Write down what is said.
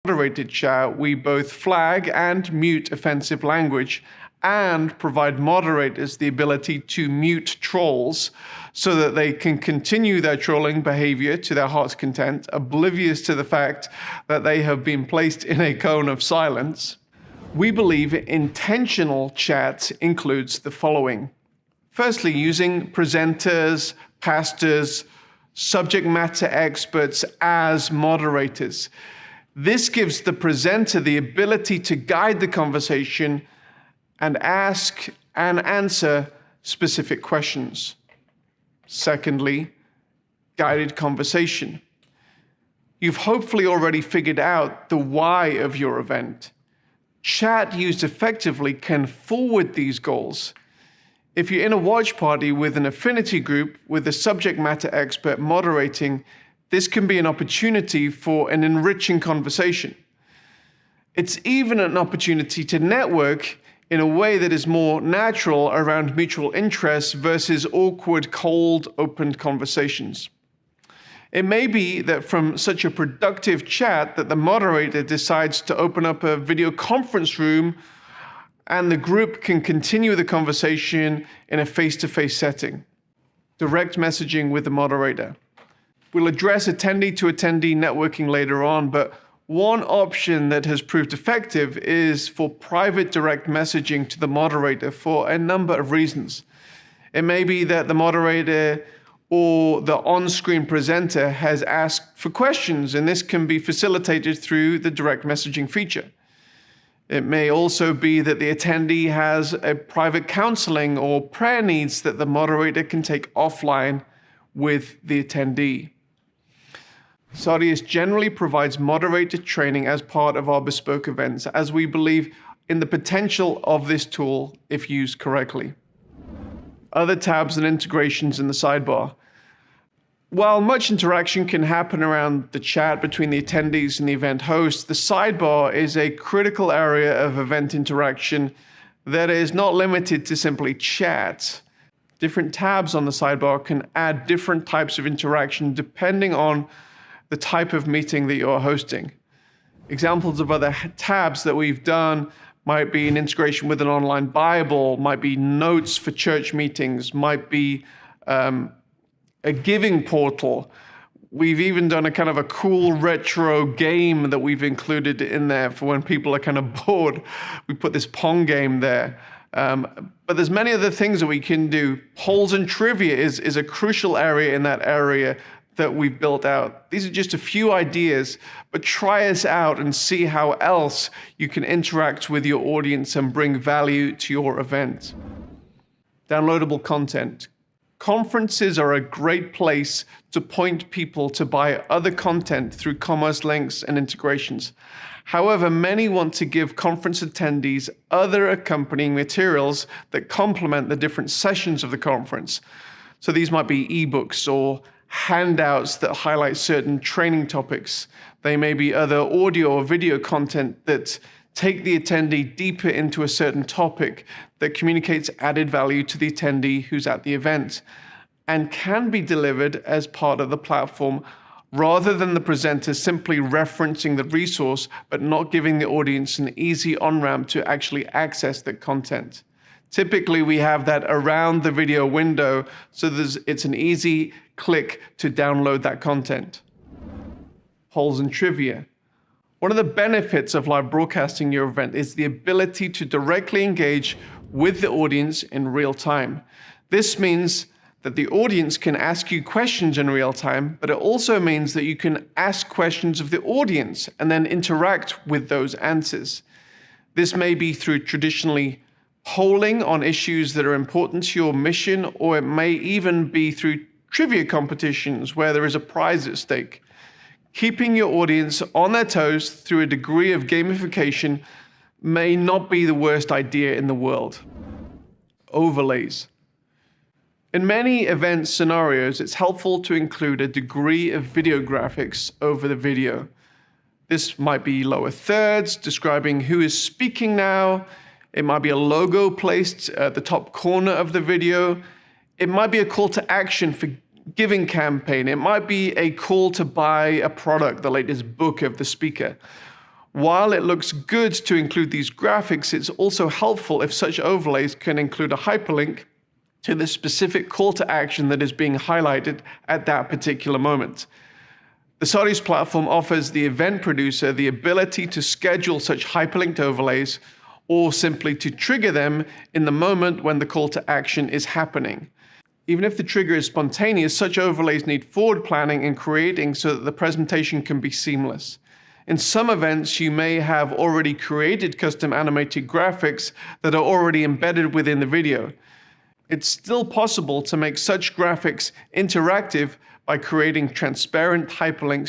moderated chat, we both flag and mute offensive language and provide moderators the ability to mute trolls so that they can continue their trolling behavior to their heart's content, oblivious to the fact that they have been placed in a cone of silence. We believe intentional chat includes the following. Firstly, using presenters, pastors, subject matter experts as moderators. This gives the presenter the ability to guide the conversation and ask and answer specific questions. Secondly, guided conversation. You've hopefully already figured out the why of your event. Chat used effectively can forward these goals. If you're in a watch party with an affinity group with a subject matter expert moderating, this can be an opportunity for an enriching conversation. It's even an opportunity to network in a way that is more natural around mutual interests versus awkward, cold, open conversations. It may be that from such a productive chat that the moderator decides to open up a video conference room and the group can continue the conversation in a face-to-face setting. Direct messaging with the moderator. We'll address attendee-to-attendee networking later on, but one option that has proved effective is for private direct messaging to the moderator for a number of reasons. It may be that the moderator or the on-screen presenter has asked for questions, and this can be facilitated through the direct messaging feature. It may also be that the attendee has a private counseling or prayer needs that the moderator can take offline with the attendee. Saudius generally provides moderated training as part of our bespoke events, as we believe in the potential of this tool if used correctly. Other tabs and integrations in the sidebar. While much interaction can happen around the chat between the attendees and the event host, the sidebar is a critical area of event interaction that is not limited to simply chat. Different tabs on the sidebar can add different types of interaction depending on the type of meeting that you're hosting. Examples of other tabs that we've done might be an integration with an online Bible, might be notes for church meetings, might be a giving portal. We've even done a kind of a cool retro game that we've included in there for when people are kind of bored. We put this Pong game there. But there's many other things that we can do. Polls and trivia is a crucial area in that area that we've built out. These are just a few ideas, but try us out and see how else you can interact with your audience and bring value to your event. Downloadable content. Conferences are a great place to point people to buy other content through commerce links and integrations. However, many want to give conference attendees other accompanying materials that complement the different sessions of the conference. So these might be ebooks or handouts that highlight certain training topics. They may be other audio or video content that take the attendee deeper into a certain topic that communicates added value to the attendee who's at the event and can be delivered as part of the platform rather than the presenter simply referencing the resource but not giving the audience an easy on-ramp to actually access the content. Typically, we have that around the video window, so it's an easy click to download that content. Polls and trivia. One of the benefits of live broadcasting your event is the ability to directly engage with the audience in real time. This means that the audience can ask you questions in real time, but it also means that you can ask questions of the audience and then interact with those answers. This may be through traditionally polling on issues that are important to your mission, or it may even be through trivia competitions where there is a prize at stake. Keeping your audience on their toes through a degree of gamification may not be the worst idea in the world. Overlays. In many event scenarios, it's helpful to include a degree of video graphics over the video. This might be lower thirds describing who is speaking now. It might be a logo placed at the top corner of the video. It might be a call to action for giving campaign. It might be a call to buy a product, the latest book of the speaker. While it looks good to include these graphics, it's also helpful if such overlays can include a hyperlink to the specific call to action that is being highlighted at that particular moment. The Sarius platform offers the event producer the ability to schedule such hyperlinked overlays or simply to trigger them in the moment when the call to action is happening. Even if the trigger is spontaneous, such overlays need forward planning and creating so that the presentation can be seamless. In some events, you may have already created custom animated graphics that are already embedded within the video. It's still possible to make such graphics interactive by creating transparent hyperlinks